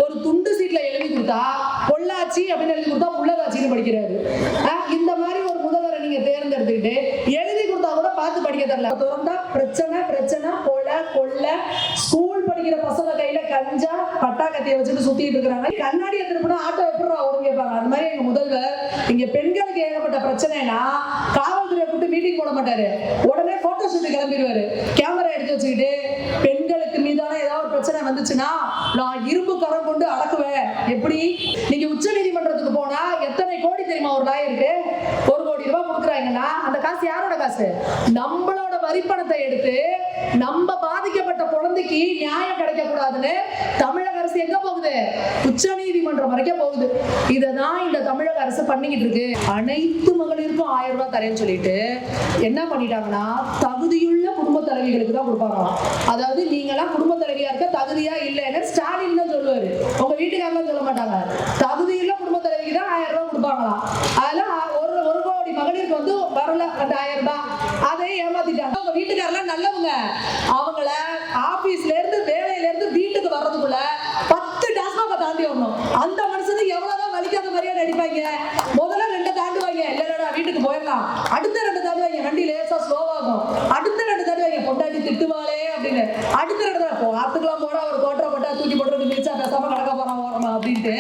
ஒரு துண்டு சீட்ல எழுதி கொடுத்தா பொள்ளாச்சி அப்படின்னு எழுதி கொடுத்தா உள்ளதாச்சின்னு படிக்கிறாரு. இந்த மாதிரி ஒரு முதல்வரை நீங்க தேர்ந்தெடுத்துக்கிட்டு எழுதி கொடுத்தா கூட பார்த்து படிக்க தெரியல. திறந்தா பிரச்சனை பிரச்சனை, கொலை கொள்ளை, ஸ்கூல் படிக்கிற பசங்க கையில கஞ்சா பட்டா கத்தியை வச்சுட்டு சுத்திட்டு இருக்காங்க. கண்ணாடி எடுத்துட்டு ஆட்டோ எப்படி அவரும் கேட்பாங்க. அது மாதிரி எங்க முதல்வர் இங்க பெண்களுக்கு ஏகப்பட்ட பிரச்சனைனா காவல்துறையை கூட்டு மீட்டிங் போட மாட்டாரு, உடனே போட்டோ ஷூட் கிளம்பிடுவாரு. கேமரா எடுத்து வச்சுக்கிட்டு பெண்களுக்கு மீதான ஏதாவது பிரச்சனை வந்துச்சுன்னா நான் இரும்பு கரம் கொண்டு அடக்குவேன். எப்படி நீங்க உச்ச நீதிமன்றத்துக்கு போனா எத்தனை கோடி தெரியுமா ஒரு லாயருக்கு? 1 கோடி ரூபாய் கொடுக்குறாங்கன்னா அந்த காசு யாரோட காசு? நம்மளோட வரிப்பணத்தை எடுத்து நம்ம பாதிக்கப்பட்ட குழந்தைக்கு நியாயம் கிடைக்க கூடாதுன்னு தமிழக அரசு எங்க போகுது? உச்ச நீதிமன்றம் வரைக்கும் போகுது. இததான் இந்த தமிழக அரசு பண்ணிக்கிட்டு இருக்கு. அனைத்து மகளிருக்கும் 1000 ரூபாய் தரேன்னு சொல்லிட்டு என்ன பண்ணிட்டாங்கன்னா தகுதியுள்ள குடும்ப தலைவிகளுக்கு தான் கொடுப்பாங்களாம். அதாவது நீங்களாம் குடும்ப தலைவியா இருக்க தகுதியா இல்லைன்னு ஸ்டாலின் தான் சொல்லுவாரு, உங்க வீட்டுக்காரெல்லாம் சொல்ல மாட்டாங்க. தகுதியுள்ள குடும்ப தலைவிக்கு தான் 1000 ரூபாய் கொடுப்பாங்களாம். அதெல்லாம் ஒரு கோடி மகளிருக்கு வந்து வரல அந்த 1000 ரூபாய். அதை ஏமாத்திட்டாங்க. உங்க வீட்டுக்காரெல்லாம் நல்லவங்க, அவங்கள ஆபீஸ்ல இருந்து வேலையில இருந்து வீட்டுக்கு வர்றதுக்குள்ள 10 டாஸ்மாக தாண்டி வரணும். அந்த மனுஷனுக்கு எவ்வளவுதான் வலிக்காத மாதிரியா நடிப்பாங்க. முதல்ல 2 தாண்டுவாங்க, இல்லடா வீட்டுக்கு போயிடலாம். அடுத்த 2 தாண்டுவாங்க, வண்டி லேசா ஸ்லோவாகும். அடுத்த 2 தாண்டுவாங்க, பொண்டாட்டி திட்டுவாளே அப்படின்னு. அடுத்த 2 ஆத்துக்கலாம் போட ஒரு கோட்டரை போட்டா தூக்கி போட்டு மிச்சா பேசாம கடக்க போறான் ஓரமா அப்படின்ட்டு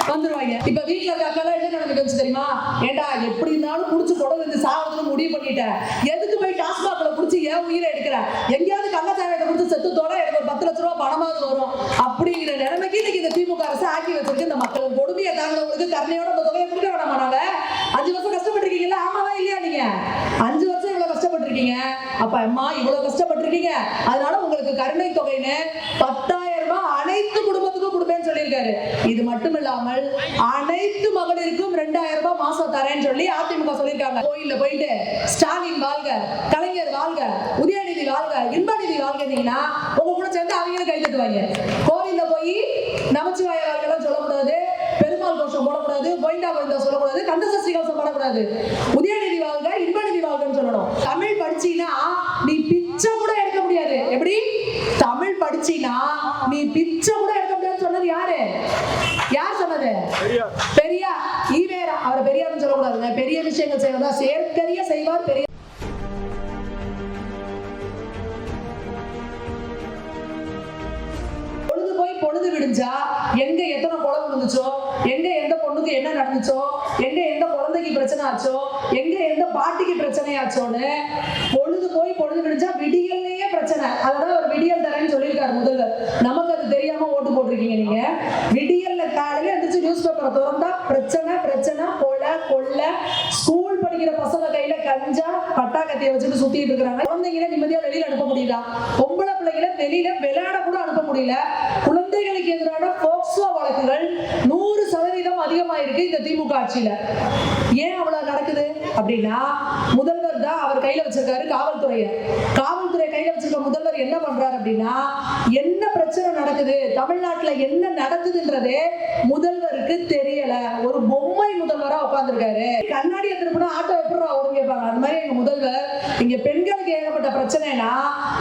வந்துருவாங்க. இப்ப வீட்டுல இருக்க அக்கெல்லாம் என்ன நடந்துச்சு தெரியுமா? ஏண்டா எப்படி இருந்தாலும் குடிச்சு கொடை வந்து சாவதுன்னு முடிவு பண்ணிட்டேன், எதுக்கு போய் டாஸ்மாக்ல குடிச்சு ஏன் உயிரை எடுக்கிற? எங்கேயாவது கள்ளச்சாயத்தை குடிச்சு செத்துத்தோட எனக்கு ஒரு 10 லட்ச ரூபாய் பணமாவது வரும் அப்படிங்கிற நிலைமைக்கு இன்னைக்கு இந்த திமுக அரசு ஆக்கி வச்சிருக்கு. இந்த மக்கள் கொடுமையை தாங்கினவங்களுக்கு கருணையோட இந்த தொகையை கொடுக்க வேணாமா? நாங்க 5 வருஷம் கஷ்டப்பட்டிருக்கீங்களா? ஆமாவா இல்லையா? நீங்க 5 வருஷம் இவ்வளவு கஷ்டப்பட்டிருக்கீங்க. அப்ப அம்மா இவ்வளவு கஷ்டப்பட்டிருக்கீங்க, அதனால உங்களுக்கு கருணை தொகைன்னு 10,000 ரூபாய் அனைத்து குடும்பத்துக்கும் கொடுப்பேன்னு சொல்லியிருக்காரு. இது மட்டும் இல்லாமல் அனைத்து மகளிருக்கும் 2000 ரூபாய் மாசம் தரேன்னு சொல்லி அதிமுக சொல்லியிருக்காங்க. கோயில்ல போயிட்டு ஸ்டாலின் வாழ்க, கலைஞர் வாழ்க, உதயநிதி வாழ்க, இன்பநிதி வாழ்கீங்கன்னா உங்க கூட சேர்ந்து அவங்களும் கை தட்டுவாங்க. கோவில்ல போய் நமச்சிவாய வாழ்க்கெல்லாம் சொல்லக்கூடாது, பெருமாள் கோஷம் போடக்கூடாது, கோயிண்டா கோயிந்தா சொல்லக்கூடாது, கந்தசஷ்டி கவசம் போடக்கூடாது. உதயநிதி வாழ்க, இன்பநிதி வாழ்கன்னு சொல்லணும். தமிழ் படிச்சீனா நீ பிச்சை கூட எடுக்க முடியாது. எப்படி? தமிழ் படிச்சீனா நீ பிச்சை கூட எடுக்க முடியாதுன்னு சொன்னது யாரு? யார் சொன்னது? பெரியார். ஈவேரா. அவரை பெரியார்னு சொல்லக்கூடாதுங்க. பெரிய விஷயங்கள் செய்வதா செயற்கரிய செய்வார் பெரியார். பொழுது விடிஞ்சா எங்க எத்தனை கொலை விழுந்துச்சோ, எங்க எந்த பொண்ணுக்கு என்ன நடந்துச்சோ, எங்க எந்த குழந்தைக்கு பிரச்சனை ஆச்சோ, எங்க எந்த பாட்டிக்கு பிரச்சனை ஆச்சோன்னு பொழுது விடிஞ்சா விடியல்லையே பிரச்சனை. அதனால ஒரு விடியல் தரேன்னு சொல்லியிருக்காரு முதல்வர். நமக்கு அது தெரியாம ஓட்டு போட்டிருக்கீங்க நீங்க. விடியல்ல காலையில எந்திரிச்சு நியூஸ் பேப்பரை திறந்தா பிரச்சனை பிரச்சனை, கொலை கொள்ளை, ஸ்கூல் படிக்கிற பசங்க கையில கஞ்சா பட்டா கத்தியை வச்சுட்டு சுத்திட்டு இருக்கிறாங்க. குழந்தைங்களை நிம்மதியா வெளியில அனுப்ப முடியல, பொம்பளை பிள்ளைகளை வெளியில விளையாட கூட அனுப்ப முடியல. குழந்தைகளுக்கு எதிரான போக்சோ வழக்குகள் 100% அதிகமாயிருக்கு இந்த திமுக ஆட்சியில. ஏன் அவ்வளவு நடக்குது அப்படின்னா முதல்வர் தான் அவர் கையில வச்சிருக்காரு காவல்துறையை. காவல்துறை கையில வச்சிருக்க முதல்வர் என்ன பண்றாரு அப்படின்னா என்ன பிரச்சனை நடக்குது, தமிழ்நாட்டுல என்ன நடக்குதுன்றதே முதல்வருக்கு தெரியல. ஒரு பொம்மை முதல்வரா உட்கார்ந்துருக்காரு. கண்ணாடி எடுத்துட்டு ஆட்டோ எப்படி அவரும் கேட்பாங்க. அது மாதிரி எங்க முதல்வர் இங்க பெண்களுக்கு ஏகப்பட்ட பிரச்சனைனா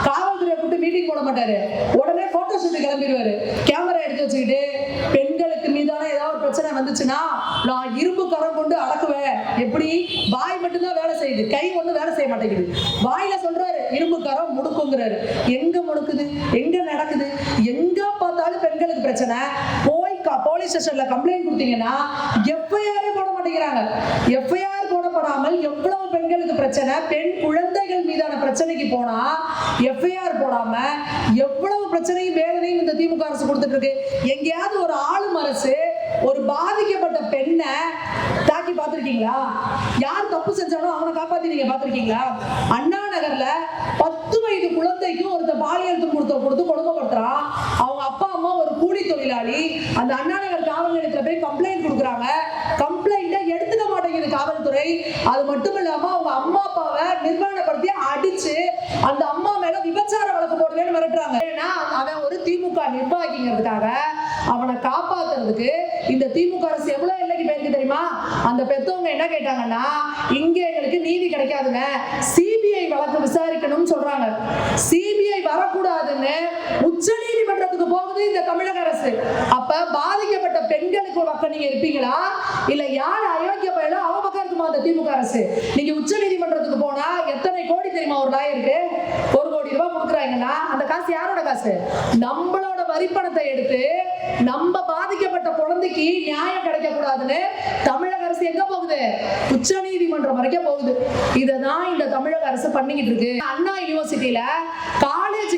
காவல்துறையை கூட்டு மீட்டிங் போட மாட்டாரு, உடனே போட்டோ ஷூட் கிளம்பிடுவாரு. கேமரா எடுத்து வச்சுக்கிட்டு பெண்களுக்கு மீதான ஏதாவது பிரச்சனை வந்துச்சுன்னா நான் இரும்பு கரம் கொண்டு அடக்குவேன். எப்படி? வாய் மட்டும்தான் வேலை செய்யுது, கை ஒண்ணு வேலை செய்ய மாட்டேங்குது. வாயில சொல்றாரு இரும்பு கரம் முடுக்குங்கிறாரு. எங்க முடுக்குது? எங்க நடக்குது? எங்க பார்த்தாலும் பெண்களுக்கு பிரச்சனை. போய் போலீஸ் ஸ்டேஷன்ல கம்ப்ளைண்ட் கொடுத்தீங்கன்னா எஃப்ஐஆர் போட மாட்டேங்கிறாங்க. எஃப்ஐஆர் போடப்படாமல் எவ்வளவு பெண்களுக்கு பிரச்சனை, பெண் குழந்தைகள் மீதான பிரச்சனைக்கு போனா எஃப்ஐஆர் போடாம எவ்வளவு பிரச்சனையும் வேதனையும் இந்த திமுக அரசு கொடுத்துட்டு இருக்கு. எங்கேயாவது ஒரு ஆளும் அரசு ஒரு பாதிக்கப்பட்ட பெண்ணை தாக்கி பார்த்திருக்கீங்களா? யார் தப்பு செஞ்சாலும் அவனை காப்பாத்தி நீங்க பார்த்திருக்கீங்களா? அண்ணா நகர்ல 10 வயது குழந்தைக்கு ஒருத்த பாலியல் துன்புறுத்தல் கொடுத்து கொடுமைப்படுத்துறான். அவங்க அப்பா அம்மா ஒரு கூலி தொழிலாளி. அந்த அண்ணா நகர் காவல் நிலையத்துல போய் கம்ப்ளைண்ட் கொடுக்குறாங்க. கம்ப்ளைண்ட்டை எடுத்துக்க மாட்டேங்குது காவல்துறை. அது மட்டும் இல்லாம அவங்க அம்மா அப்பாவை நிர்வாணப்படுத்தி அடிச்சு அந்த அம்மா மேல விபச்சார வழக்கு போடுவேன்னு மிரட்டுறாங்க. ஏன்னா அவன் ஒரு திமுக நிர்வாகிங்கிறதுக்காக அவனை காப்பாத்துறதுக்கு இந்த திமுக அரசு எவ்வளவு எல்லைக்கு போயிருக்கு தெரியுமா? அந்த பெத்தவங்க என்ன கேட்டாங்கன்னா இங்க எங்களுக்கு நீதி கிடைக்காதுங்க, சிபிஐ சிபிஐ வழக்கு விசாரிக்கணும்னு சொல்றாங்க. சிபிஐ வரக்கூடாதுன்னு உச்ச நீதிமன்றத்துக்கு போகுது இந்த தமிழக அரசு. அப்ப பாதிக்கப்பட்ட பெண்களுக்கு பக்கம் நீங்க இருப்பீங்களா, இல்ல யார் அயோக்கிய பயலோ அவ பக்கம் இருக்குமா அந்த திமுக அரசு? நீங்க உச்ச நீதிமன்றத்துக்கு போனா எத்தனை கோடி தெரியுமா ஒரு லாயருக்கு? 1 கோடி ரூபாய் கொடுக்குறாங்கன்னா அந்த காசு யாரோட காசு? நம்மளோட வரிப்பணத்தை எடுத்து நம்ம பாதிக்கப்பட்ட குழந்தைக்கு நியாயம் கிடைக்க கூடாதுன்னு தமிழக அரசு எங்க போகுது? உச்ச நீதிமன்றம் வரைக்கும் போகுது. இததான் இந்த தமிழக அரசு பண்ணிக்கிட்டு இருக்கு. அண்ணா யூனிவர்சிட்டியில காலேஜ்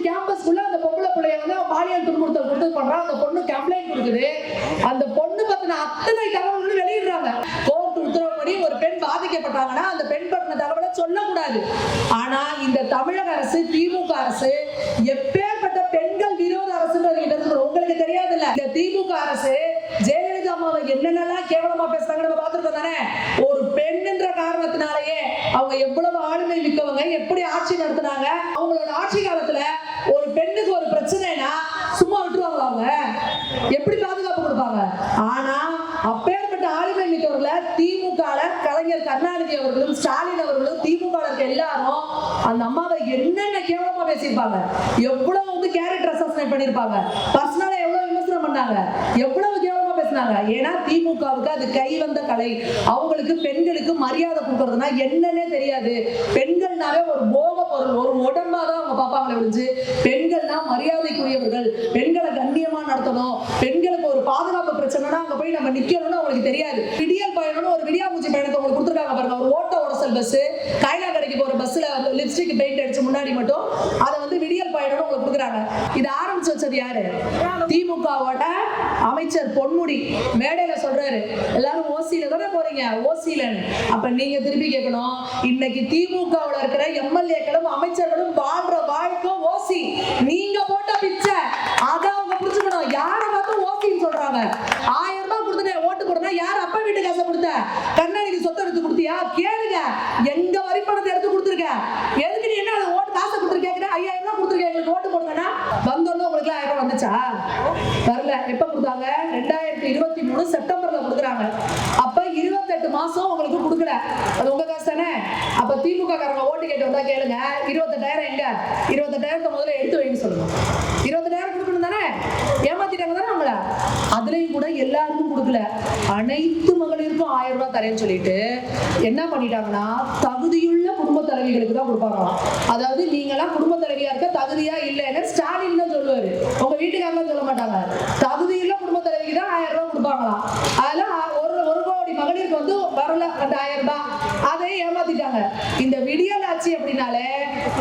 கேம்பஸ்க்குள்ள அந்த பொம்பளை பிள்ளைய வந்து பாலியல் துன்புறுத்தல் கொடுத்து பண்றான். அந்த பொண்ணு கம்ப்ளைண்ட் கொடுக்குது. அந்த பொண்ணு பத்தின அத்தனை தகவல்களும் வெளியிடுறாங்க. கோர்ட் உத்தரவுப்படி ஒரு பெண் பாதிக்கப்பட்டாங்கன்னா அந்த பெண் பத்தின தகவலை சொல்லக்கூடாது. ஆனா இந்த தமிழக அரசு, திமுக அரசு எப்பேற்பட்ட பெண்கள் விரோத அரசுன்றது உங்களுக்கு தெரியாது இல்ல? இந்த திமுக அரசு ஜெயலலிதா அம்மாவை என்னென்னலாம் கேவலமா பேசுறாங்க நம்ம பார்த்திருக்கோம் தானே? ஒரு பெண் என்ற காரணத்தினாலேயே அவங்க எவ்வளவு ஆளுமை மிக்கவங்க, எப்படி ஆட்சி நடத்தினாங்க. அவங்களோட ஆட்சி காலத்துல ஒரு பெண்ணுக்கு ஒரு பிரச்சனைனா சும்மா விட்டுருவாங்களா? அவங்க எப்படி பாதுகாப்பு கொடுப்பாங்க? ஆனா அப்பேற்பட்ட ஆளுமை மிக்கவர்களை திமுக கலைஞர் கருணாநிதி அவர்களும் ஸ்டாலின் அவர்களும் திமுக எல்லாரும் அந்த அம்மாவை என்னென்ன கேவலமா பேசியிருப்பாங்க, எவ்வளவு வந்து கேரக்டர் அசாசினேட் பண்ணிருப்பாங்க, பர்சனலா எவ்வளவு விமர்சனம் பண்ணாங்க, எவ்வளவு கேவலமா பேசினாங்க. ஏன்னா திமுகவுக்கு அது கை வந்த கலை. அவங்களுக்கு பெண்களுக்கு மரியாதை கொடுக்கறதுனா என்னன்னே தெரியாது. பெண்கள்னாவே ஒரு போக பொருள், ஒரு உடம்பாதான் அவங்க பார்ப்பாங்களே ஒழிஞ்சு பெண்கள்னா மரியாதைக்குரியவர்கள், பெண்களை கண்ணியமா நடத்தணும், பெண்களுக்கு ஒரு பாதுகாப்பு பிரச்சனைனா அங்க போய் நம்ம நிக்கணும்னு அவங்களுக்கு தெரியாது. விடியல் பயணம்னு ஒரு விடியாமூச்சி பயணத்தை உங்களுக்கு கொடுத்துருக்காங்க பாருங்க. ஒரு ஓட்ட உடசல் பஸ், கைலாங்கடைக்கு போற பஸ்ல லிப்ஸ்டிக் பெயிண்ட் அடிச்சு முன்னாடி மட்டும் அதை வந்து விடியல் பயணம்னு உங்களுக்கு கொடுக்குறாங்க. இது ஆரம்பிச்சு வச்சது யாரு? திமுகவோட அமைச்சர் பொன்முடி மேடையில சொல்றாரு, எல்லாரும் ஓசியில தானே போறீங்க, ஓசியிலன்னு. அப்ப நீங்க திருப்பி கேட்கணும், இன்னைக்கு திமுகவுல இருக்கிற எம்எல்ஏக்களும் அமைச்சர்களும் வாழ்ற வாழ்க்கை ஓசி. நீங்க போட்ட பிச்சை அதை அவங்க புரிஞ்சுக்கணும். யாரை பார்த்து ஓசின்னு சொல்றாங்க? 1000 ரூபாய் கொடுத்துட்டு ஓட்டு போடுறா, யார் அப்பா வீட்டு காசை கொடுத்த? கருணாநிதி சொத்தை எடுத்து கொடுத்தியா? கேளுங்க, எங்க வரிப்பணத்தை எடுத்து கொடுத்துருக்க, எதுக்கு நீ என்ன ஓட்டு காசை கொடுத்துருக்க? 5000 ரூபாய் கொடுத்துருக்க, எங்களுக்கு ஓட்டு போடுங்கன்னா வந்தோன்னு உங்களுக்கு 1000 ரூபாய் வந்துச்சா? வரல. எப்ப கொடுத்தாங்க? 2023 செப்டம்பர்ல கொடுக்குறாங்க. அப்ப 28 மாசம் உங்களுக்கு கொடுக்கல. அது உங்க காசு தானே? அப்ப திமுக காரங்க ஓட்டு கேட்டு வந்தா கேளுங்க, 28,000 எங்க? 28,000 முதல்ல எடுத்து வைன்னு சொல்லுங்க. 20,000 கொடுக்கணும் தானே? ஏமாத்திட்டாங்க தானே அவங்கள? அதுலயும் கூட எல்லாருக்கும் கொடுக்கல. அனைத்து மகளிருக்கும் 1000 ரூபாய் தரேன்னு சொல்லிட்டு என்ன பண்ணிட்டாங்கன்னா, தகுதியுள்ள குடும்ப தலைவிகளுக்கு தான் கொடுப்பாங்க. அதாவது நீங்களாம் குடும்ப தலைவியா இருக்க தகுதியா இல்லைன்னு ஸ்டாலின் தான் சொல்லுவாரு. உங்க வீட்டுக்காரலாம் சொல்ல மாட்டாங்க. தகுதியுள்ள குடும்ப தலைவிக்கு தான் 1000 ரூபாய் கொடுப்பாங்களாம். அதெல்லாம் ஒரு கோடி மகளிருக்கு வந்து வரல அந்த 1000 ரூபாய். அதை ஏமாத்திட்டாங்க. இந்த விடியல் ஆட்சி அப்படின்னாலே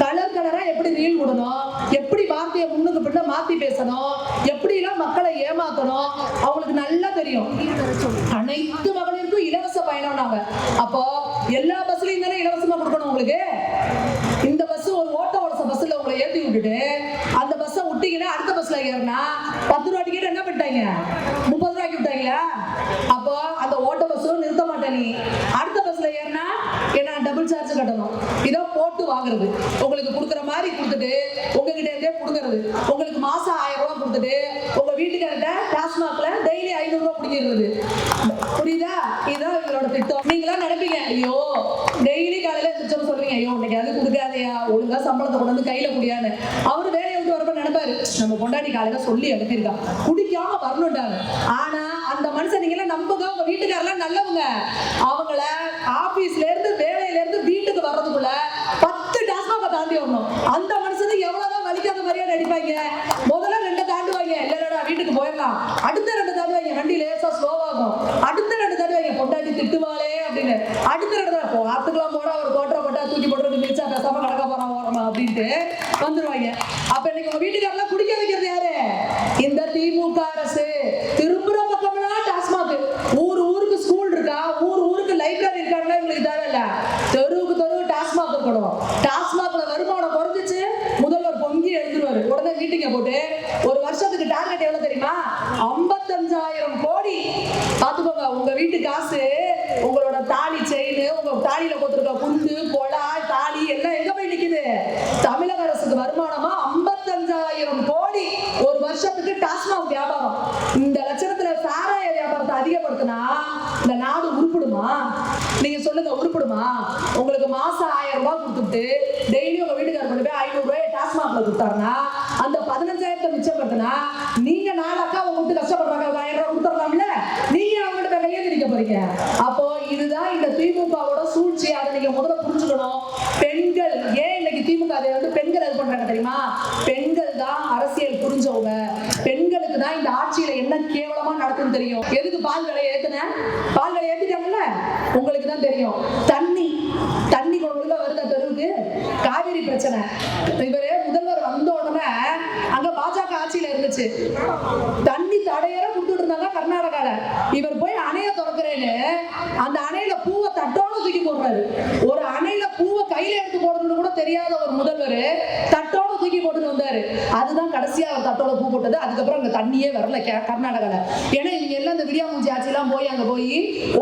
கலர் கலரா எப்படி ரீல் விடணும், எப்படி வார்த்தையை முன்னுக்கு பின்ன மாத்தி பேசணும், எப்படி எல்லாம் மக்களை ஏமாத்தணும் அவங்களுக்கு நல்லா தெரியும். அனைத்து மகளிருக்கும் இலவச பயணம்னாங்க. அப்போ எல்லா பஸ்லயும் தானே இலவசமா கொடுக்கணும் உங்களுக்கு. இந்த பஸ் ஒரு ஓட்ட ஓடச பஸ்ல உங்களை ஏற்றி விட்டுட்டு அந்த பஸ்ஸை விட்டீங்கன்னா அடுத்த பஸ்ல ஏறினா 10 ரூபாய் டிக்கெட் என்ன பண்ணிட்டாங்க? 30 ரூபாய்க்கு விட்டாங்களா? அப்போ அந்த ஓட்ட பஸ்ஸும் நிறுத்த மாட்டேன். நீ அடுத்த பஸ்ல ஏறினா என்ன டபுள் சார்ஜ் கட்டணும். இதோ போட்டு வாங்குறது, உங்களுக்கு கொடுக்குற மாதிரி கொடுத்துட்டு உங்ககிட்ட இருந்தே கொடுக்கறது, உங்களுக்கு மாசம் 1000 ரூபாய் கொடுத்துட்டு உங்க வீட்டுக்கார்ட்ட டாஸ்மாக்ல டெய்லி 500 ரூபாய் பிடிக்கிறது. புரியுதா? இதுதான் இவங்களோட திட்டம். நீங்களா நினைப்பீங்க, ஐயோ டெய்லி காலையில எந்திரிச்சோன்னு சொல்லுவீங்க, ஐயோ இன்னைக்கு அது கொடுக்காதையா, ஒழுங்கா சம்பளத்தை கொண்டு வந்து கையில குடியான்னு. அவரு வேலையை விட்டு வரப்ப நினைப்பாரு, நம்ம பொண்டாட்டி காலையில சொல்லி அனுப்பியிருக்கா குடிக்காம வரணும்டாங்க. ஆனா அந்த மனுஷன் நீங்களா நம்புங்க, உங்க வீட்டுக்காரெல்லாம் நல்லவங்க. அவங்கள ஆபீஸ்ல இருந்து வேலையில இருந்து வீட்டுக்கு வர்றதுக்குள்ள 10 டாஸ்மாக தாண்டி வரணும். அந்த மனுஷனுக்கு எவ்வளவுதான் வலிக்காத மாதிரியா நடிப்பாங்க. முதல்ல 2 தாண்டுவாங்க, இல்லடா வீட்டுக்கு போயிடலாம். அடுத்த 2 தாண்டுவாங்க, வண்டி லேசா ஸ்லோவாகும். அடுத்த 2 தாண்டுவாங்க, பொண்டாட்டி திட்டுவாளே அப்படின்னு. அடுத்த 2 ஆத்துக்கலாம் போட ஒரு கோட்டரை போட்டா தூக்கி போட்டு மிச்சா பேசாம கடக்க போறான் ஓரமா அப்படின்ட்டு வந்துருவாங்க. அப்ப இன்னைக்கு உங்க வீட்டுக்காரெல்லாம் குடிக்க வைக்கிறது யாரு? இந்த திமுக அரசு. திரும்புற பக்கம்னா டாஸ்மாக். ஊருக்கு ஸ்கூல் இருக்கா, ஊருக்கு லைப்ரரி இருக்காங்கன்னா உங்களுக்கு தேவையில்ல. தெருவுக்கு தெருவு டாஸ்மாக் இருக்கணும். டாஸ்மாக்ல வருமானம் குறைஞ்சிச்சு, முதல்வர் பொங்கி எழுந்துருவாரு. உடனே மீட்டிங்க போட்டு ஒரு வருஷத்துக்கு டார்கெட் எவ்வளவு தெரியுமா? 55,000 கோடி. பாத்துக்கோங்க, உங்க வீட்டு காசு, உங்களோட தாலி செயின், உங்க தாலியில கொடுத்துருக்க குண்டு பொலா தாலி எல்லாம் எங்க போய் நிக்குது? தமிழக அரசுக்கு வருமானமா 55,000 கோடி ஒரு வருஷத்துக்கு டாஸ்மாக் வியாபாரம். இந்த லட்சணத்துல சாராய வியாபாரத்தை அதிகப்படுத்தினா இந்த நாடு உருப்படுமா? நீங்க சொல்லுங்க, உருப்படுமா? உங்களுக்கு மாசம் 1000 ரூபாய் கொடுத்துட்டு டெய்லி உங்க வீட்டுக்காரர் கொண்டு போய் 500 ரூபாய் டாஸ்மாக்ல கொடுத்தாருன்னா அந்த 15,000 மிச்சப்படுத்தினா நீங்க 4 அக்காவை விட்டு கஷ்டப்படுறாங்க 1000 ரூபாய் கொடுத்துடலாம்ல. நீங்க அவங்ககிட்ட கையெழுதிக்க போறீங்க. அப்போ இதுதான் இந்த திமுகவோட சூழ்ச்சி. அதை நீங்க முதல்ல புரிஞ்சுக்கணும். பெண்கள் ஏன் இன்னைக்கு திமுக அதை வந்து பெண்கள் இது பண்றாங்க தெரியுமா? பெண்கள் தான் அரசியல் புரிஞ்சவங்க. பெண்களுக்கு தான் இந்த ஆட்சியில என்ன கேவலமா நடக்குன்னு தெரியும். எதுக்கு பால் விலை ஏத்துன? பால் விலை ஏத்திட்டாங்கல்ல, உங்களுக்கு தான் தெரியும். தண்ணி கொண்டு வருத தெருவுக்கு காவிரி பிரச்சனை. இவரே முதல்வர் வந்த உடனே அங்க பாஜக ஆட்சியில இருந்துச்சு, தண்ணி தடையற கொடுத்துட்டு இருந்தாங்க கர்நாடகால. இவர் போய் அணைய திறக்கிறேன்னு அந்த அணையில பூவை தட்டோட தூக்கி போடுறாரு. ஒரு அணையில பூவை கையில எடுத்து போடுறது கூட தெரியாத ஒரு முதல்வர் தட்டோட தூக்கி போட்டுட்டு வந்தாரு. அதுதான் கடைசியா அவர் தட்டோட பூ போட்டது. அதுக்கப்புறம் அங்க தண்ணியே வரல கர்நாடகால. ஏன்னா இவங்க எல்லாம் இந்த விடியாமூஞ்சி ஆட்சி எல்லாம் போய் அங்க போய்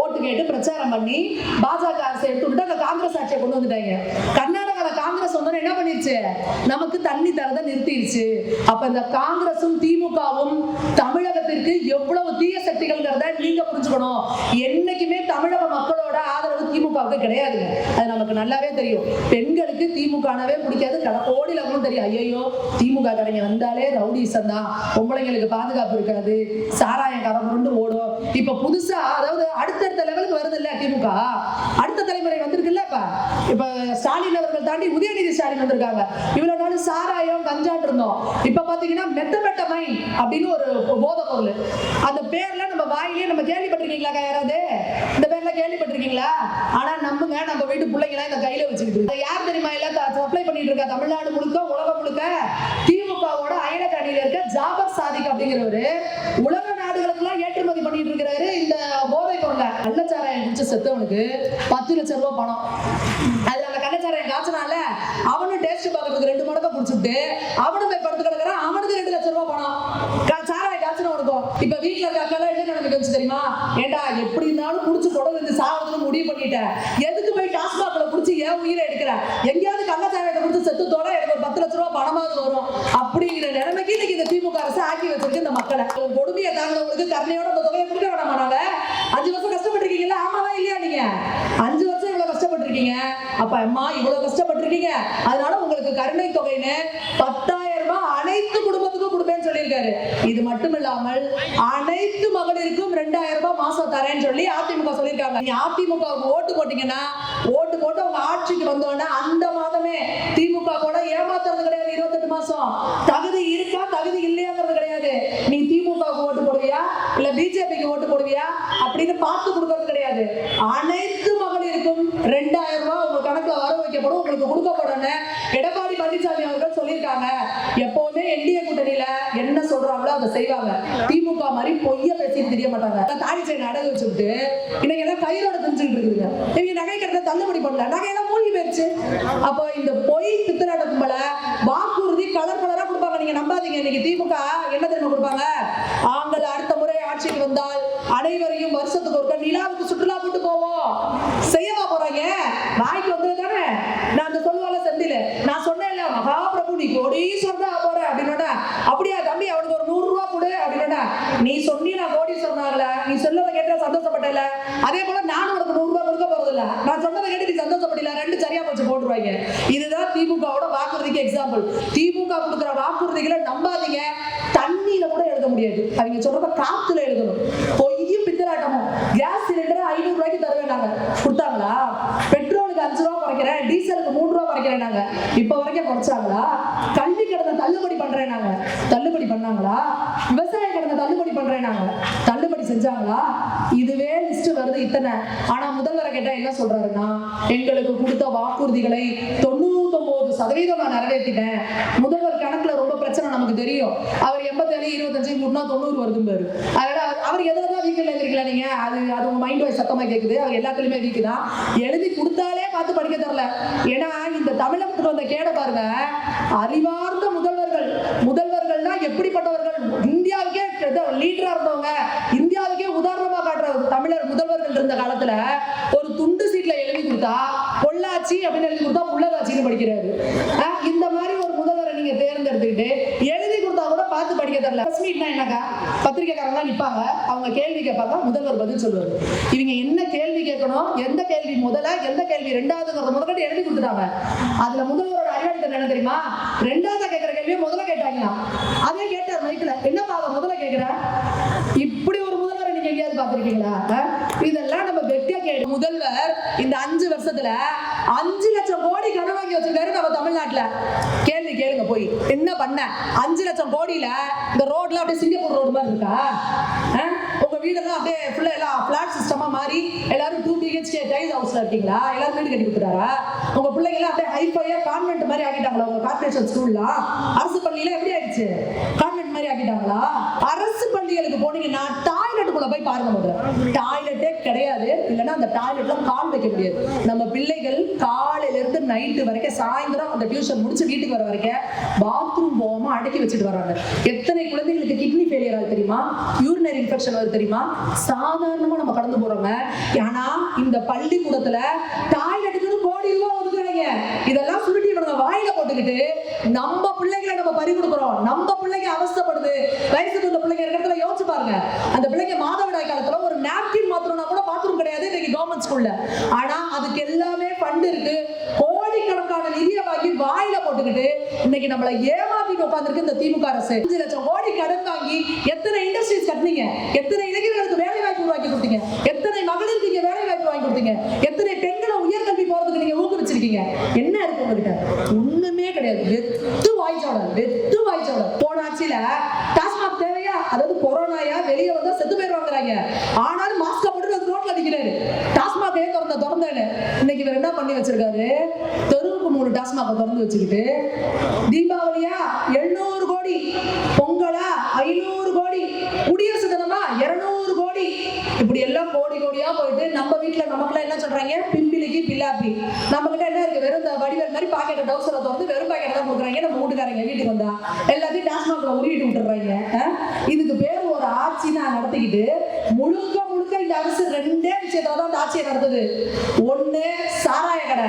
ஓட்டு கேட்டு பிரச்சாரம் பண்ணி பாஜக அரசை எடுத்துட்டு அங்க காங்கிரஸ் ஆட்சியை கொண்டு வந்துட்டாங்க. கர்நாடகால காங்கிரஸ் வந்து என்ன பண்ணிருச்சு? நமக்கு தண்ணி தரதை நிறுத்திடுச்சு. அப்ப இந்த காங்கிரசும் திமுகவும் தமிழகத்திற்கு எவ்வளவு தீய சக்திகள்ங்கிறத நீங்க புரிஞ்சுக்கணும். என்னைக்குமே தமிழக மக்களோட ஆதரவு திமுகவுக்கு கிடையாது. அது நமக்கு நல்லாவே தெரியும். பெண்களுக்கு திமுகவே பிடிக்காது. கோடியிலும் தெரியும். ஐயோ திமுக கடைங்க வந்தாலே ரவுடிசம் தான், பொம்பளைங்களுக்கு பாதுகாப்பு இருக்காது, சாராயம் கரம்புண்டு ஓடும். இப்ப புதுசா அதாவது அடுத்தடுத்த லெவலுக்கு வருது இல்ல திமுக. அடுத்த தலைமுறை வந்திருக்குல்ல. இப்ப ஸ்டாலின் அவர்கள் தாண்டி உதயநிதி ஸ்டாலின் வந்திருக்காங்க. இவ்வளவு நாள் சாராயம் கஞ்சான் இருந்தோம். இப்ப பாத்தீங்கன்னா மெத்தமெட்டமைன் அப்படின்னு ஒரு போதை பொருள். அந்த பேர்ல நம்ம வாயிலே நம்ம கேள்விப்பட்டிருக்கீங்களா? யாராவது இந்த பேர்ல கேள்விப்பட்டிருக்கீங்களா? ஆனா நம்புங்க, நம்ம வீட்டு பிள்ளைங்களா இந்த கையில வச்சுக்கிட்டு யார் தெரியுமா எல்லாம் சப்ளை பண்ணிட்டு இருக்கா? தமிழ்நாடு முழுக்க உலகம் முழுக்க திமுகவோட அயலக்காணியில இருக்க ஜாபர் சாதிக் அப்படிங்கிறவரு உலக நாடுகளுக்கெல்லாம் ஏற்றுமதி பண்ணிட்டு இருக்கிறாரு இந்த போதை பொருளை. கள்ளச்சாராயம் குடிச்சு செத்தவனுக்கு 10 லட்சம் ரூபாய் பணம். அதுல அந்த கள்ளச்சாராயம் காய்ச்சனால அவனும் டேஸ்ட் பார்க்கறதுக்கு 2 மடக்கா குடிச்சுட்டு அவனும் போய் படுத்து கிடக்குறான். அவனுக்கு 2 லட்சம் ரூபாய் பணம். சாராயம் காய்ச்சன இருக்கும். இப்ப வீட்டுல இருக்க அக்கெல்லாம் என்ன நடந்துட்டு வந்துச்சு தெரியுமா? ஏண்டா எப்படி இருந்தாலும் குடிச்சு தொடர்ந்து இந்த சாவதுன்னு முடிவு பண்ணிட்டேன். எதுக்கு போய் டாஸ்மாக்ல குடிச்சு ஏன் உயிரை எடுக்கிற? எங்கேயாவது கள்ளச்சாராயத்தை குடிச்சு செத்து தோட எனக்கு ஒரு 10 லட்சம் ரூபாய் பணமாவது வரும் அப்படிங்கிற நிலைமைக்கு இன்னைக்கு இந்த திமுக அரசு ஆக்கி வச்சிருக்கு இந்த மக்களை. கொடுமையை தாங்கினவங்களுக்கு கருணையோட இந்த தொகையை கொடுக்க வேணாமா? நாங்க 5 வருஷம் கஷ்டப்பட்டிருக்கீங்களா? ஆமாவா இல்லையா? நீங்க 5 வருஷம் இவ்வளவு கஷ்டப்பட்டிருக்கீங்க. அப்ப அம்மா இவ்வளவு கஷ்டப்பட்டிருக்கீங்க, அதனால உங்களுக்கு கருணை தொகைன்னு 10,000 ரூபாய் அனைத்து குடும்பத்துக்கும் கொடுப்பேன்னு சொல்லியிருக்காரு. இது மட்டும் இல்லாமல் அனைத்து மகளிருக்கும் 2,000 ரூபாய் மாசம் தரேன்னு சொல்லி அதிமுக சொல்லியிருக்காங்க. நீங்க அதிமுக ஓட்டு போட்டீங்கன்னா, ஓட்டு போட்டு அவங்க ஆட்சிக்கு வந்தோன்னா அந்த மாதமே திமுக கூட ஏமாத்துறது கிடையாது. 28 மாசம் தகுதி இருக்கா தகுதி இல்லையாங்கிறது கிடையாது. நீ திமுக ஓட்டு போடுவியா இல்ல பிஜேபிக்கு ஓட்டு போடுவியா அப்படின்னு பார்த்து கொடுக்கறது கிடையாது. அனைத்து மகளிருக்கும் 2,000 ரூபாய் உங்க கணக்குல வர வைக்கப்படும், உங்களுக்கு கொடுக்கப்படும். எடப்பாடி பழனிசாமி அவர்கள் சொல்லியிருக்காங்க. எப்பவுமே என்டிஏ கூட்டணியில என்ன சொல்றாங்களோ அதை செய்வாங்க. திமுக மாதிரி பொய்ய பேசிட்டு தெரிய மாட்டாங்க. தாடி செயின் அடகு வச்சுட்டு இன்னைக்கு எல்லாம் கையோட தெரிஞ்சுக்கிட்டு இருக்குதுங்க. இவங்க நகை கட்டத்தை தள்ளுபடி பண்ணல, நகையெல்லாம் மூழ்கி போயிருச்சு. அப்போ இந்த பொய் பித்தலாட்ட கும்பல வாக்குறுதி கலர் கலரா கொடுப்பாங்க. நீங்க நம்பாதீங்க. இன்னைக்கு திமுக என்ன தெரியுமா கொடுப்பாங்க? ஆங்கள் அடுத்த முறை ஆட்சிக்கு வந்தால் அனைவரையும் வருஷத்துக்கு ஒருக்க நிலாவுக்கு சுற்றுலா கூட்டு போவோம். செய்யவா போறாங்க? வாய்க்கு வந்தது தானே. நான் அந்த சொல்லுவால செந்தில நான் சொன்னேன் மகாபிரபு நீ கோடீஸ்வரனா போற அப்படின்னா, அப்படியா தம்பி அவனுக்கு ஒரு 100 ரூபாய் கொடு அப்படின்னா, நீ சொன்னி நான் கோடீஸ்வரனாகல, நீ சொல்லதை கேட்ட சந்தோஷப்பட்டல, அதே போல நானும் உனக்கு 100 ரூபாய் கொடுக்க போறது இல்ல, நான் சொன்னதை கேட்டு நீ சந்தோஷப்படல, 2 சரியா போச்சு போட்டுருவாங்க. இதுதான் திமுகவோட வாக்குறுதிக்கு எக்ஸாம்பிள். திமுக கொடுக்குற வாக்குறுதிகளை நம்பாதீங்க. தண்ணியில கூட எழுத முடியாது. அவங்க சொல்றத காத்துல எழுதணும். பொய்யும் பித்தலாட்டமும். கேஸ் சிலிண்டர் 500 ரூபாய்க்கு தருவேன் கொடுத்தாங்களா? பெட்ரோலுக்கு 5 ரூபாய் குறைக்கிறேன், டீசலுக்கு 3 ரூபாய் குறைக்கிறேன் நாங்க. இப்ப வரைக்கும் குறைச்சாங்களா? கல்வி கடனை தள்ளுபடி பண்றேன் நாங்க, தள்ளுபடி பண்ணாங்களா? விவசாய கடனை தள்ளுபடி பண்றேன் நாங்க, தள்ளுபடி செஞ்சாங்களா? இதுவே லிஸ்ட் வருது இத்தனை. ஆனா முதல்வரை கேட்டா என்ன சொல்றாருன்னா, எங்களுக்கு கொடுத்த வாக்குறுதிகளை 99% நான் நிறைவேற்றிட்டேன். முதல்வர் கணக்குல ரொம்ப பிரச்சனை நமக்கு தெரியும். அவர் 87, 25 கூட்டினா 90 வருதும் பாரு. அதனால அவர் எதுலதான் வீக்கில் எழுதிருக்கல. நீங்க அது உங்க மைண்ட் வாய்ஸ் சத்தமா கேக்குது. அவர் எல்லாத்துலயுமே வீக்கு தான். எழுதி கொடுத்தாலே பார்த்து படிக்க தரல. ஏன்னா இந்த தமிழகத்துக்கு வந்த கேட பாருங்க. அறிவார்ந்த முதல்வர்கள்னா எப்படிப்பட்டவர்கள்? இந்தியாவுக்கே லீடரா இருந்தவங்க, இந்தியாவுக்கே உதாரணமா காட்டுற தமிழர் முதல்வர்கள் இருந்த காலத்துல ஒரு துண்டு சீட்ல எழுதி கொடுத்தா பொள்ளாச்சி அப்படின்னு எழுதி கொடுத்தா உள்ளதாச்சின்னு படிக்கிறாரு. இந்த மாதிரி ஒரு முதல்வரை நீங்க தேர்ந்தெடுத்துக்கிட்டு எழுதி கொடுத்தா கூட பார்த்து பார்த்து படிக்க தெரியல. பிரஸ் மீட்னா என்னக்கா, பத்திரிக்கைக்காரங்க தான் நிப்பாங்க, அவங்க கேள்வி கேட்பாங்க, முதல்வர் பதில் சொல்லுவாரு. இவங்க என்ன கேள்வி கேட்கணும், எந்த கேள்வி முதல்ல எந்த கேள்வி ரெண்டாவதுங்கிறத முதல்ல எழுதி கொடுத்துட்டாங்க. அதுல முதல்வரோட அறிவாளித்தனம் என்ன தெரியுமா, ரெண்டாவது கேட்கிற கேள்வியை முதல்ல கேட்டாங்க. அதே கேட்டார் மைக்கில், என்னப்பா அதை முதல்ல கேட்கிற. இப்படி ஒரு முதல்வரை நீங்க எங்கேயாவது பார்த்திருக்கீங்களா? இதெல்லாம் நம்ம வெட்டியா கேடு. முதல்வர் இந்த 5 வருஷத்துல 5 லட்சம் கோடி கடன் வாங்கி வச்சிருக்காரு நம்ம தமிழ்நாட்டுல. கேள்வி கேளுங்க போய், என்ன பண்ண 5 லட்சம் கோடியில இந்த ரோட்ல அப்படியே சிங்கப்பூர் ரோடு மாதிரி இருக்கா? உங்க வீடெல்லாம் அப்படியே ஃபுல்லா எல்லாம் பிளாட் சிஸ்டமா மாறி எல்லாரும் 2 BHK டைல் ஹவுஸ்ல இருக்கீங்களா? எல்லாரும் வீடு கட்டி கொடுத்துட்டாரா? உங்க பிள்ளைங்க எல்லாம் அப்படியே ஹைஃபையா கான்வென்ட் மாதிரி ஆக்கிட்டாங்களா? உங்க கார்ப்பரேஷன் ஸ்கூல்லாம் அரசு பள்ளியில எப்படி ஆயிடுச்சு, கான்வென்ட் மாதிரி ஆக்கிட்டாங்களா? அரசு பள்ளிகளுக்கு போனீங்கன்னா டாய்லெட்டுக்குள்ள போய் பாருங்க. முதல்ல டாய்லெட்டே கிடையாது, இல்லைன்னா அந்த டாய்லெட்ல கால் வைக்க முடியாது. நம்ம பிள்ளைகள் காலையில இருந்து நைட்டு வரைக்கும், சாயந்தரம் அந்த டியூஷன் முடிச்சு வீட்டுக்கு வர வரைக்கும் பாத்ரூம் போகாம அடக்கி வச்சுட்டு வராங்க. எத்தனை குழந்தைகளுக்கு கிட்னி ஃபெயிலியர் ஆகுது தெரியுமா, யூரினரி இன்ஃபெக்ஷன் வருது தெரியுமா? சாதாரணமா நம்ம கடந்து போறோங்க. ஆனா இந்த பள்ளிக்கூடத்துல டாய்லெட்டுக்கு கோடி ரூபாய் ஒதுக்குறாங்க. இதெல்லாம் சுருட்டி இவங்க வாயில போட்டுக்கிட்டு நம்ம பிள்ளைகளை நம்ம பறி கொடுக்குறோம். நம்ம பிள்ளைங்க அவஸ்தைப்படுது. வயசுக்கு இந்த பிள்ளைங்க இருக்கிறதுல யோசிச்சு பாருங்க. அந்த பிள்ளைங்க மாதவிடாய் காலத்துல ஒரு நாப்கின் மாத்திரம்னா கூட பாத்ரூம் கிடையாது இன்னைக்கு கவர்மெண்ட் ஸ்கூல்ல. ஆனா அதுக்கு எல்லாமே ஃபண்ட் இருக்கு. கோடிக்கணக்கான நிதியை வாங்கி வாயில போட்டுக்கிட்டு இன்னைக்கு நம்மளை ஏமாத்திட்டு உட்கார்ந்துருக்கு இந்த திமுக அரசு. 5 லட்சம் கோடி கடன் வாங்கி எத்தனை இண்டஸ்ட்ரீஸ் கட்டினீங்க, எத்தனை இளைஞர்களுக்கு வேலை வாய்ப்பு உருவாக்கி கொடுத்தீங்க, எத்தனை மகளிருக்கு நீங்க வேலை வாய்ப்பு வாங்கி கொடுத்தீங்க, எத்தனை பெண்களை உயர்கல்வி போறதுக்கு நீங்க ஊக்குவிச்சிருக்கீங்க. என்ன இருக்கு உங்ககிட்ட? ஒண்ணுமே கிடையாது. வெத்து வாய்ச்சோட போன ஆட்சியில டாஸ்மாக் தேவையா, அதாவது கொரோனாயா வெளியே வந்தா செத்து பேர் வாங்குறாங்க, ஆனாலும் மாஸ்க் போட்டு ரோட்ல நிக்கிறாரு. டாஸ்மாக் திறந்தேன்னு இன்னைக்கு இவர் என்ன பண்ணி வச்சிருக்காரு, தெருவுக்கு 3 டாஸ்மாக் திறந்து வச்சுக்கிட்டு தீபாவளியா 700 கோடி, பொங்கலா 500 கோடி, குடியரசு தினமா 200 கோடி, இப்படி எல்லாம் கோடி கோடியா போயிட்டு நம்ம வீட்டுல நமக்குலாம் என்ன சொல்றாங்க, பிம்பிலிக்கு பில்லாப்பி. நம்ம கிட்ட என்ன இருக்கு, வெறும் வடிவேல் மாதிரி பாக்கெட் டவுசரை திறந்து வெறும் பாக்கெட் தான் கொடுக்குறாங்க. நம்ம வீட்டுக்காரங்க வீட்டுக்கு வந்தா எல்லாத்தையும் டாஸ்மாக்ல உருவிட்டு விட்டுறாங்க. இதுக்கு பேர் ஒரு ஆட்சி நான் நடத்திக்கிட்டு முழுக்க இந்த அரசு 2 விஷயத்தான் அந்த ஆட்சியை நடத்துது. ஒண்ணு சாராய கடை,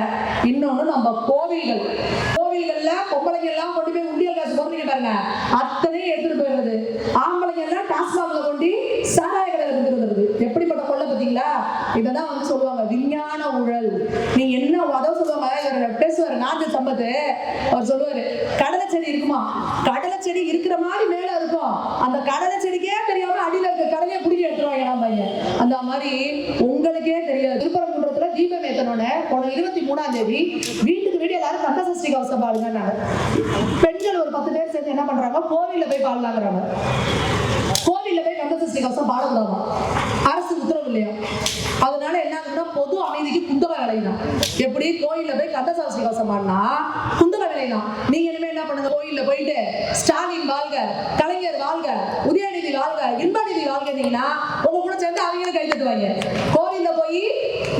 இன்னொன்னு நம்ம கோவில்கள்ல பொம்பளைங்க எல்லாம் கொண்டு போய் உண்டியல் காசு போடுறீங்க பாருங்க, அத்தனையும் எடுத்துட்டு போயிடுறது. ஆம்பளைங்க எல்லாம் டாஸ்மாக்ல கொண்டு சாராய கடை எடுத்துட்டு. எப்படிப்பட்ட கொள்ள பார்த்தீங்களா? இததான் வந்து சொல்லுவாங்க விஞ்ஞான ஊழல். நீ என்ன அதான் சொல்லுவாங்க, பேசுவாரு நாட்டு சம்பத்து, அவர் சொல்லுவாரு கடலை செடி இருக்குமா, கடலை செடி இருக்கிற மாதிரி மேல இருக்கும், அந்த கடலை செடிக்கே தெரியாம அடியில இருக்க கடலையை பிடிக்க எடுத்துருவாங்க பையன். அந்த மாதிரி உங்களுக்கே தெரியாது. திருப்பரங்குன்றத்துல தீபம் ஏத்தனோட போன 23ஆம் தேதி வீட்டுக்கு வீடு எல்லாரும் கந்த சஷ்டி கவசம் பாருங்க. பெண்கள் ஒரு 10 பேர் சேர்ந்து என்ன பண்றாங்க, கோவில்ல போய் பாடலாங்கிறாங்க. கோவில்ல போய் கந்த சஷ்டி கவசம் பாடக்கூடாது, அரசு உத்தரவு இல்லையா. அதனால என்ன ஆகுதுன்னா பொது அமைதிக்கு குந்தக விளையலாம். எப்படி கோயில்ல போய் கந்த சஷ்டி கவசம் பாடினா குந்தக விளையலாம். நீங்க இனிமே என்ன பண்ணுங்க, கோயில்ல போயிட்டு ஸ்டாலின் வாழ்க, கலைஞர் வாழ்க, உதயநிதி வாழ்க, இன்பநிதி வாழ்கிறீங்கன்னா உங்க கூட சேர்ந்து அவங்களும் கை தட்டுவாங்க. கோவில்ல போய்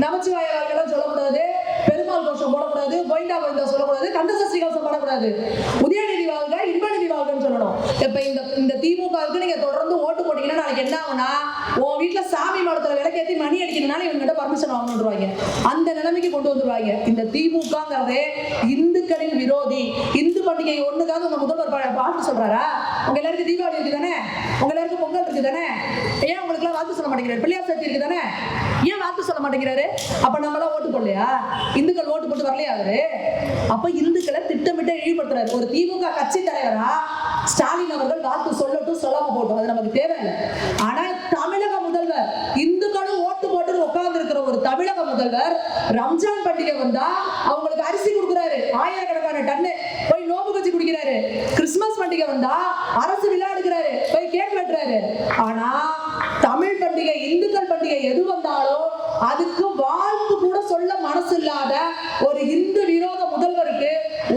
நமச்சிவாய வாழ்க்கெல்லாம் சொல்லக்கூடாது, பெருமாள் கோஷம் போடக்கூடாது, கோயிண்டா கோயிந்தா சொல்லக்கூடாது, கந்த சஷ்டி கவசம் போடக்கூடாது, உதயநிதி வாழ்க, இன்பநிதி வாழ்கன்னு சொல்லணும். இப்ப இந்த திமுகவுக்கு நீங்க தொடர்ந்து ஓட்டு போட்டீங்கன்னா நாளைக்கு என்ன ஆகுனா, உன் வீட்டுல சாமி மடத்துல விளக்கேத்தி மணி அடிக்கணும்னால இவங்க பர்மிஷன் வாங்கணும்வாங்க. அந்த நிலைமைக்கு கொண்டு வந்துருவாங்க. இந்த திமுகங்கிறதே இந்துக்களின் விரோதி. இந்து பண்டிகை ஒண்ணுக்காக உங்க முதல்வர் பாட்டு சொல்றாரா? உங்க எல்லாருக்கும் தீபாவளி இருக்கு தானே, உங்க எல்லாருக்கும் பொங்கல் இருக்கு தானே, ஏன் உங்களுக்கு எல்லாம் வாழ்த்து சொல்ல மாட்டேங்கிறாரு? பிள்ளையார் சதுர்த்தி இருக்கு தானே, ஏன் வாழ்த்து சொல்ல மாட்டேங்கிறாரு? அப்ப நம்ம எல்லாம் ஓட்டு போடலையா? இந்துக்கள் ஓட்டு போட்டு வரலையா அவரு? அப்ப இந்துக்களை திட்டமிட்டு இழிவுபடுத்துறாரு. ஒரு திமுக கட்சி தலைவரா ஸ்டாலின் அவர்கள் வாழ்த்து சொல்லட்டும், சொல்லாம போட்டோம், அது நமக்கு தேவையில்லை. ஆனா தமிழக முதல்வர் இந்துக்களும் ஓட்டு போட்டு உட்கார்ந்து இருக்கிற ஒரு தமிழக முதல்வர் ரம்ஜான் பண்டிகை வந்தா அவங்களுக்கு அரிசி கொடுக்குறாரு, ஆயிரக்கணக்கான டன்னு போய் நோம்பு கஞ்சி குடிக்கிறாரு. கிறிஸ்துமஸ் பண்டிகை வந்தா அரசு விழா எடுக்கிறாரு, போய் கேக் வெட்டுறாரு. ஆனா தமிழ் பண்டிகை, இந்துக்கள் பண்டிகை எது வந்தாலும் அதுக்கு வாழ்த்து கூட சொல்ல மனசு இல்லாத ஒரு இந்து விரோத முதல்வருக்கு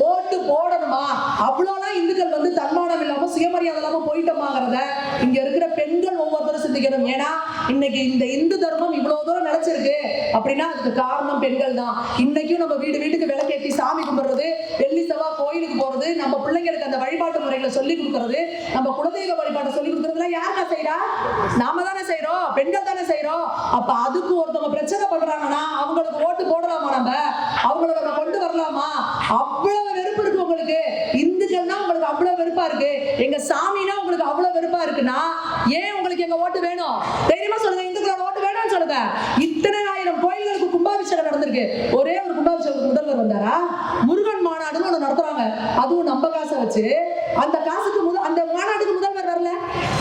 ஓட்டு போடணுமா? அவ்வளவுதான் இந்துக்கள் வந்து தன்மானம் இல்லாம சுயமரியாதை இல்லாம போயிட்டோமாங்கிறத இங்க இருக்கிற பெண்கள் ஒவ்வொருத்தரும் சிந்திக்கணும். ஏன்னா இன்னைக்கு இந்த இந்து தர்மம் இவ்வளவு தூரம் நிலைச்சிருக்கு அப்படின்னா அதுக்கு காரணம் பெண்கள் தான். இன்னைக்கும் நம்ம வீட்டுக்கு விளக்கேற்றி சாமி கும்பிடுறது, வெள்ளி செவ்வாய் கோயிலுக்கு போறது, நம்ம பிள்ளைங்களுக்கு அந்த வழிபாட்டு முறைகளை சொல்லி கொடுக்கறது, நம்ம குலதெய்வ வழிபாட்டை சொல்லி கொடுக்கறதுலாம் யாருக்கா செய்யறா? நாம தானே செய்யறோம், பெண்கள் தானே செய்யறோம். அப்ப அதுக்கு ஒருத்தவங்க பிரச்சனை பண்றாங்கன்னா அவங்களுக்கு ஓட்டு போடலாமா? அவங்களை நம்ம கொண்டு வரலாமா? அவ்வளவு வெறுப்பு இருக்கு உங்களுக்கு. இந்துக்கள்னா உங்களுக்கு அவ்வளவு வெறுப்பா இருக்கு. எங்க சாமினா உங்களுக்கு அவ்வளவு வெறுப்பா இருக்குன்னா ஏன் உங்களுக்கு எங்க ஓட்டு வேணும்? தைரியமா சொல்லுங்க, இந்துக்களோட ஓட்டு வேணும்னு சொல்லுங்க. இத்தனை ஆயிரம் கோயில்களுக்கு கும்பாபிஷேகம் நடந்திருக்கு. ஒரே ஒரு கும்பாபிஷேகத்துக்கு முதல்வர் வந்தாரா? முருகன் மாநாடுன்னு ஒண்ணு நடத்துறாங்க, அதுவும் நம்ம காசை வச்சு. அந்த காசுக்கு அந்த மாநாட்டுக்கு முதல்வர் வரல.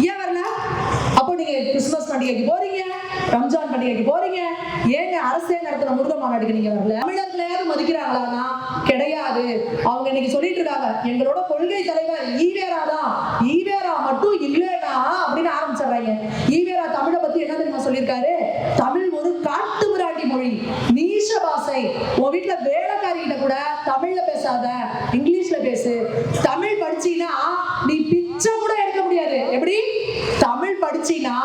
ஏன் வரல? அப்போ நீங்க கிறிஸ்துமஸ் பண்டிகைக்கு போறீங்க, ரம்ஜான் பண்டிகைக்கு போறீங்க, ஏங்க அரசே நடத்துற முருகன் மாநாட்டுக்கு நீங்க வரல? தமிழர்களையாவது மதிக்கிறாங்களான்னா கிடையாது. அவங்க இன்னைக்கு சொல்லிட்டு இருக்காங்க, எங்களோட கொள்கை தலைவர் ஈவேரா தான், ஈவேரா மட்டும் இல்லைனா அப்படின்னு ஆரம்பிச்சிடுறாங்க. ஈவேரா தமிழை பத்தி என்ன தெரியுமா சொல்லியிருக்காரு? தமிழ் ஒரு காட்டு மிராண்டி மொழி, நீச பாஷை. உன் வீட்டுல வேலைக்காரி கிட்ட கூட தமிழ்ல பேசாத, இங்கிலீஷ்ல பேசு. தமிழ் படிச்சீனா நீ பிச்சை கூட எடுக்க முடியாது. எப்படி? தமிழ் படிச்சீனா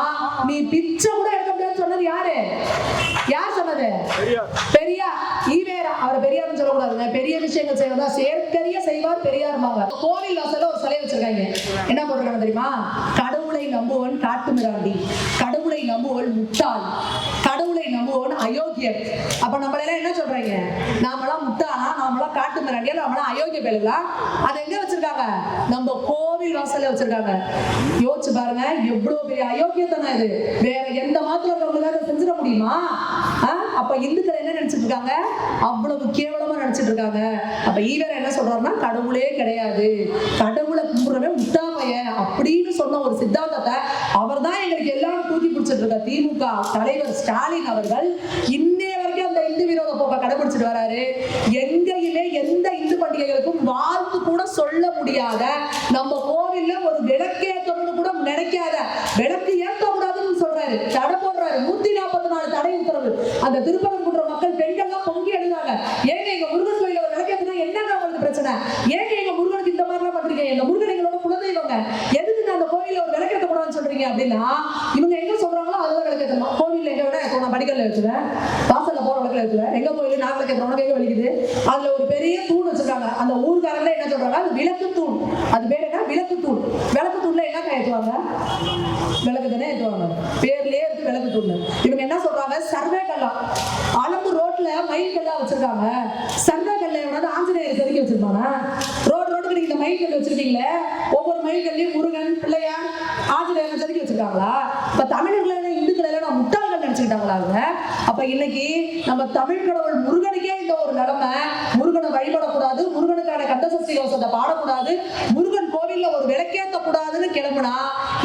நீ பிச்சை கூட எடுக்க முடியாதுன்னு சொன்னது யாரு? யார் சொன்னது? பெரியார். ஈவேரா. அவர் பெரியார்னு சொல்லக்கூடாதுங்க, பெரிய விஷயங்கள் செய்வதா செயற்கரிய செய்வார் பெரியார். கோவில் வாசல்ல ஒரு சிலை வச்சிருக்காங்க, என்ன போட்டிருக்காங்க தெரியுமா? கடவுளை நம்புவன் காட்டு மிராண்டி, கடவுளை நம்புவன் முட்டாள், கடவுளை நம்புவன் அயோக்கியர். அப்ப நம்மள எல்லாம் என்ன சொல்றாங்க? நாமெல்லாம் முட்டாளா, நாமெல்லாம் காட்டு மிராண்டியா, நாமெல்லாம் அயோக்கிய பேருங்களா? அதை எங்க வச்சிருக்காங்க? நம்ம கோவில் வாசல்ல வச்சிருக்காங்க. யோசிச்சு பாருங்க, எவ்வளவு பெரிய அயோக்கியத்தனம் இது. வேற எந்த மாத்திரம் இருக்கவங்களால செஞ்சிட முடியுமா? அப்ப இந்துக்கள் என்ன நினைச்சிட்டு இருக்காங்க? அவ்வளவு கேவலமா நினைச்சிட்டு இருக்காங்க. அப்ப ஈவேரா என்ன சொல்றாருன்னா, கடவுளே கிடையாது, கடவுளை கும்பிடுறவன் முட்டா பையன் அப்படின்னு சொன்ன ஒரு சித்தாந்தத்தை அவர் தான் எங்களுக்கு எல்லாம் தூக்கி பிடிச்சிட்டு இருக்க திமுக தலைவர் ஸ்டாலின் அவர்கள் இன்னே வரைக்கும் அந்த இந்து விரோத போக்க கடைபிடிச்சிட்டு வராரு. எங்கேயுமே எந்த இந்து பண்டிகைகளுக்கும் வாழ்த்து கூட சொல்ல முடியாத, நம்ம கோவில்ல ஒரு விளக்கேற்றணும்னு கூட நினைக்காத, விளக்கு ஏற்றக்கூடாதுன்னு சொல்றாரு, தடை போடுறாரு. 144 தடை உத்தரவு. அந்த திருப்பரங்குன்ற மக்கள் பெண்கள்லாம் பொங்கி எழுதாங்க, ஏங்க எங்க முருகன் கோயில ஒரு விளக்கேற்றினா என்னங்க உங்களுக்கு பிரச்சனை? ஏங்க எங்க முருகனுக்கு இந்த மாதிரிலாம் பண்றீங்க? எங்க முருகன் எங்களோட குலதெய்வங்க, எதுக்கு அந்த கோயில ஒரு விளக்கேற்ற கூடாதுன்னு சொல்றீங்க? அப்படின்னா இவங்க எங்க சொல்றாங்களோ அதுதான் விளக்கேற்றணும். கோவில்ல எங்க விட நான் படிக்கல்ல வச்சுவேன், வாசல்ல போற விளக்கில் வச்சுவேன். எங்க கோயில நான் விளக்கேற்றவங்க எங்க வலிக்குது? அதுல ஒரு பெரிய தூண் வச்சிருக்காங்க. அந்த ஊர்காரங்களே என்ன சொல்றாங்க? அது விளக்கு தூண். அது பேர் என்ன? விளக்கு தூண். விளக்கு தூண்ல என்ன ஏற்றுவாங்க? விளக்கு தானே ஏற்றுவாங்க, பேர்லயே இருக்கு விளக்கு தூண். இவங்க என்ன சொல்றாங்க? சர்வே கல்லா அளந்து ரோட்ல மயில் கல்லா வச்சிருக்காங்க. சர்வே கல்லை வந்து ஆஞ்சநேயர் செதுக்கி வச்சிருப்பாங்க. ரோட்டுக்கு நீங்க இந்த மயில் கல் வச்சிருக்கீங்களே, ஒவ்வொரு மயில் கல்லையும் முருகன், பிள்ளையார், ஆஞ்சநேயர் செதுக்கி வச்சிருக்காங்களா? இப்ப தமிழர்கள் இந்துக்கள் எல்லாம் முட்டாள்கள் நினைச்சுக்கிட்டாங்களா? அப்ப இன்னைக்கு நம்ம தமிழ் கடவுள் முருகனுக்கே இந்த ஒரு நிலைமை. முருகனை வழிபடக்கூடாது, முருகனுக்கான கந்தசஷ்டி கவசத்தை பாடக்கூடாது, முருகன் கோவில்ல ஒரு விளக்கேற்ற கூடாதுன்னு கிளம்புனா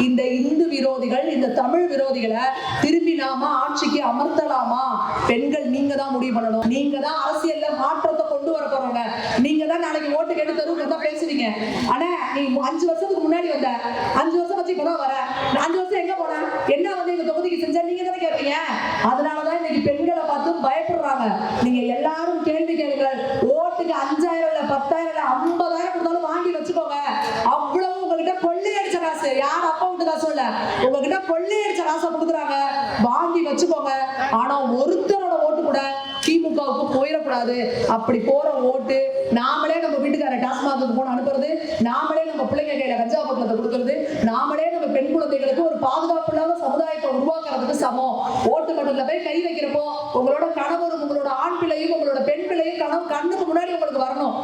இந்த இந்து விரோதிகள், இந்த தமிழ் விரோதிகளை திரும்பி நாம ஆட்சிக்கு அமர்த்தலாமா? பெண்கள் நீங்க தான் முடிவு பண்ணணும். நீங்க தான் அரசியல்ல மாற்றத்தை கொண்டு வர போறவங்க. நீங்க தான் நாளைக்கு ஓட்டு கேட்டு தருவீங்க தான் பேசுவீங்க. ஆனா நீ 5 வருஷத்துக்கு முன்னாடி வந்த, 5 வருஷம் வச்சு இப்பதான் வர, 5 வருஷம் எங்க போன, என்ன வந்து எங்க தொகுதிக்கு செஞ்சா நீங்க தானே கேட்பீங்க. அதனாலதான் இன்னைக்கு பெண்களை பார்த்து பயப்படுறாங்க. நீங்க எல்லாரும் கேள்வி கேளுங்கள். ஓட்டுக்கு 5000 இல்ல 10000 இல்ல 50000 கொடுத்தாலும் வாங்கி வச்சுக்கோங்க. அவ்வளவு உங்ககிட்ட கொள்ளையடிச்ச காசு, யார் அப்பா விட்டு காசு இல்ல, உங்ககிட்ட கொள்ளையடிச்ச காசை கொடுக்குறாங்க, வாங்கி வச்சுக்கோங்க. ஆனா ஒருத்தரோட ஓட்டு கூட திமுகவுக்கு போயிடக்கூடாது. அப்படி போற ஓட்டு நாமளே நம்ம வீட்டுக்கார டாஸ்மாக் போன அனுப்புறது, நாமளே நம்ம பிள்ளைங்க கையில கஞ்சா பொட்டலத்தை கொடுக்கறது, நாமளே நம்ம பெண் குழந்தைகளுக்கு ஒரு பாதுகாப்பு இல்லாத சமுதாயத்தை உருவாக்குறதுக்கு சமம். ஓட்டு கட்டத்துல போய் கை வைக்கிறப்போ உங்களோட கணவரும், உங்களோட ஆண் பிள்ளையும், உங்களோட பெண் பிள்ளையும் கண்ணுக்கு முன்னாடி உங்களுக்கு வரணும்.